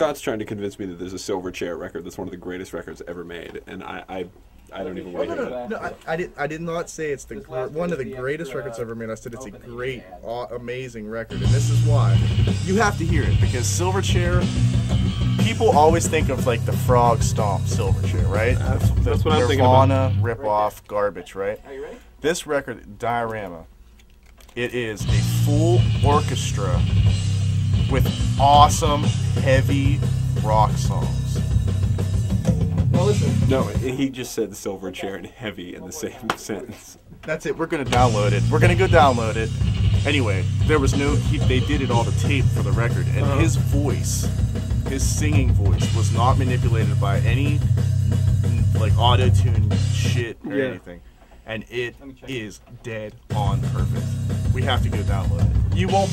Scott's trying to convince me that there's a Silverchair record that's one of the greatest records ever made, and I don't even want to hear that. No, I did not say it's one of the greatest records ever made. I said it's a great, amazing record, and this is why. You have to hear it, because Silverchair, people always think of like the Frog Stomp Silverchair, right? That's what I'm thinking about. Nirvana rip-off garbage, right? Are you ready? This record, Diorama, it is a full orchestra with awesome, heavy rock songs. Well, listen. No, he just said Silverchair and heavy in the same sentence. That's it. We're gonna download it. We're gonna go download it. Anyway, there was no. They did it all to tape for the record, and his voice, his singing voice, was not manipulated by any like auto-tune shit or anything, and it is dead on perfect. We have to go download it. You won't.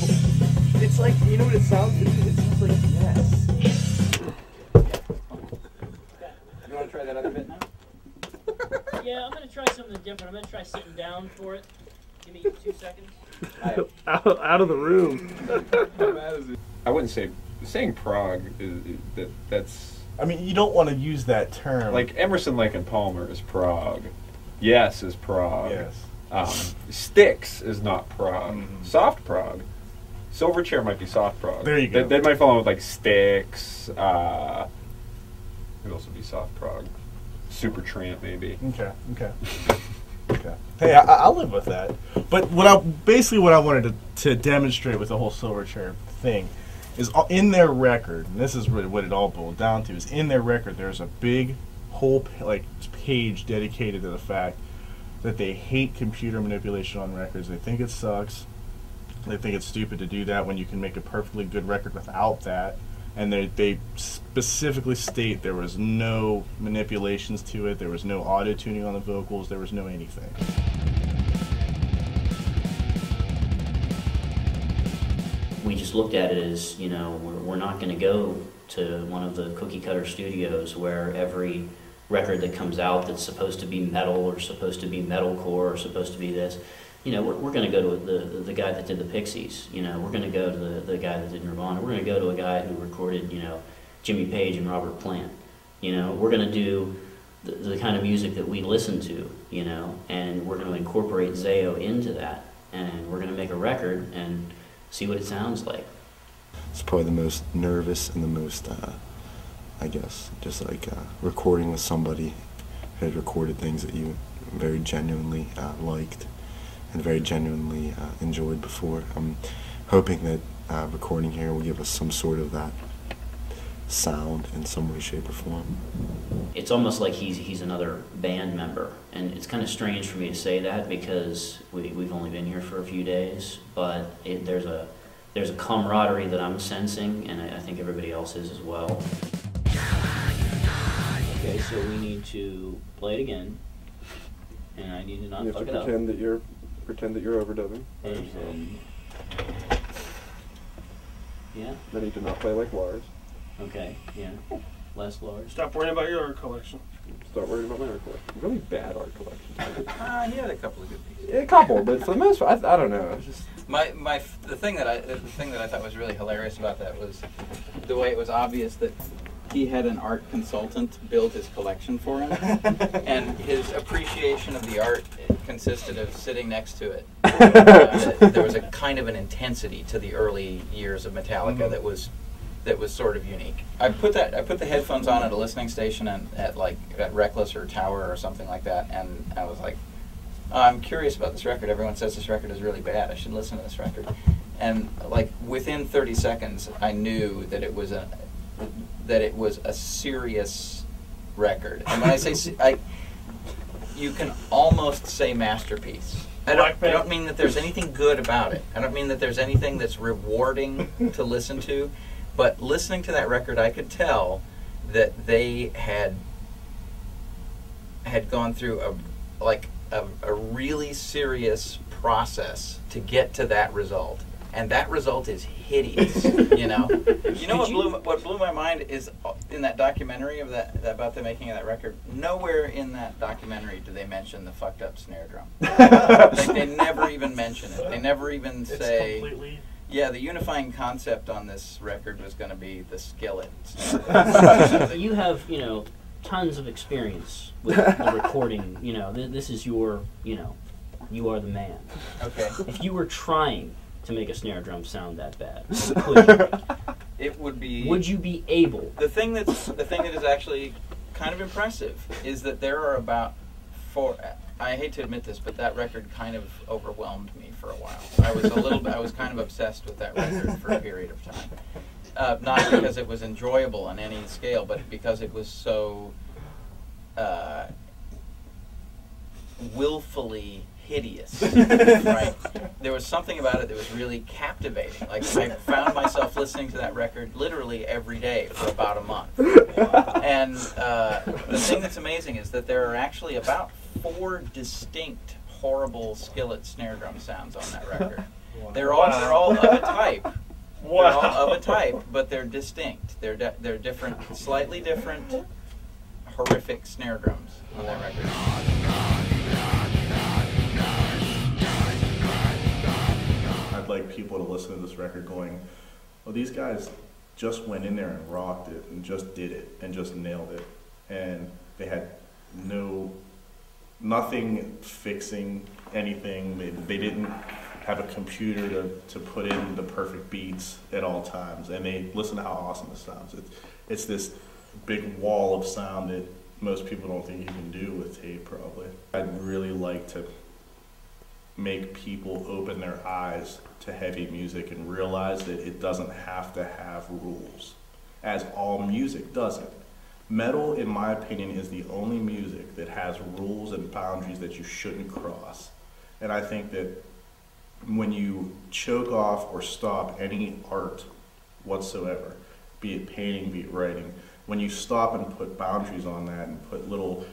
It's like, you know what it sounds? It sounds like yes. You want to try that other bit now? Yeah, I'm going to try something different. I'm going to try sitting down for it. Give me 2 seconds. Out of the room. I wouldn't say saying prog that's. I mean, you don't want to use that term. Like Emerson, Lake and Palmer is prog. Yes is prog. Yes. Styx is not prog. Soft prog. Silverchair might be soft prog. There you go. That might fall in with like Styx. It would also be soft prog. Supertramp maybe. Okay. Hey, I'll live with that. But what I wanted to demonstrate with the whole Silverchair thing is in their record, and this is really what it all boiled down to, is in their record there's a big whole page dedicated to the fact that they hate computer manipulation on records. They think it sucks. They think it's stupid to do that when you can make a perfectly good record without that. And they specifically state there was no manipulations to it, there was no auto-tuning on the vocals, there was no anything. We just looked at it as, you know, we're not going to go to one of the cookie cutter studios where every record that comes out that's supposed to be metal or supposed to be metalcore or supposed to be this. You know, we're going to go to the guy that did the Pixies. You know, we're going to go to the guy that did Nirvana. We're going to go to a guy who recorded, you know, Jimmy Page and Robert Plant. You know, we're going to do the kind of music that we listen to, you know, and we're going to incorporate ZAO into that. And we're going to make a record and see what it sounds like. It's probably the most nervous and the most, I guess, just like recording with somebody who had recorded things that you very genuinely liked and very genuinely enjoyed before. I'm hoping that recording here will give us some sort of that sound in some way, shape, or form. It's almost like he's another band member, and it's kind of strange for me to say that because we've only been here for a few days, but there's a camaraderie that I'm sensing, and I think everybody else is as well. Okay, so we need to play it again, and I need to not fuck it up. Pretend that you're overdubbing. And, yeah. Then you do not play like Lars. Okay, yeah. Less Lars. Stop worrying about your art collection. Start worrying about my art collection. Really bad art collection. He had a couple of good pieces. Yeah, a couple, but for the most part, I don't know. It's just The thing that I thought was really hilarious about that was the way it was obvious that he had an art consultant build his collection for him, and his appreciation of the art consisted of sitting next to it. There was a kind of an intensity to the early years of Metallica that was sort of unique. I put the headphones on at a listening station at Reckless or Tower or something like that, and I was like, I'm curious about this record. Everyone says this record is really bad. I should listen to this record. And like within 30 seconds, I knew that it was a serious record. And when I say you can almost say masterpiece. I don't mean that there's anything good about it. I don't mean that there's anything that's rewarding to listen to. But listening to that record, I could tell that they had gone through a really serious process to get to that result, and that result is hideous. You know what blew my mind is in that documentary about the making of that record. Nowhere in that documentary do they mention the fucked up snare drum. They never even mention it. They never even say. Yeah, the unifying concept on this record was going to be the skillet. You have, tons of experience with the recording. This is your, you are the man. Okay. If you were trying to make a snare drum sound that bad, could you? It would be. Would you be able? The thing that is actually kind of impressive is that there are about four. I hate to admit this, but that record kind of overwhelmed me for a while. I was kind of obsessed with that record for a period of time. Not because it was enjoyable on any scale, but because it was so willfully hideous. Right? There was something about it that was really captivating. Like, I found myself listening to that record literally every day for about a month. And the thing that's amazing is that there are actually about 4 distinct horrible skillet snare drum sounds on that record. They're all of a type. They're all of a type, but they're distinct. They're different, slightly different, horrific snare drums on that record. I'd like people to listen to this record going, well, these guys just went in there and rocked it and just did it and just nailed it. And they had nothing fixing anything. They didn't have a computer to put in the perfect beats at all times. And they listen to how awesome this sounds. It's this big wall of sound that most people don't think you can do with tape, probably. I'd really like to make people open their eyes to heavy music and realize that it doesn't have to have rules, as all music doesn't. Metal, in my opinion, is the only music that has rules and boundaries that you shouldn't cross. And I think that when you choke off or stop any art whatsoever, be it painting, be it writing, when you stop and put boundaries on that and put little,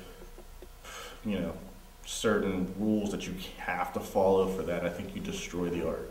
certain rules that you have to follow for that, I think you destroy the art.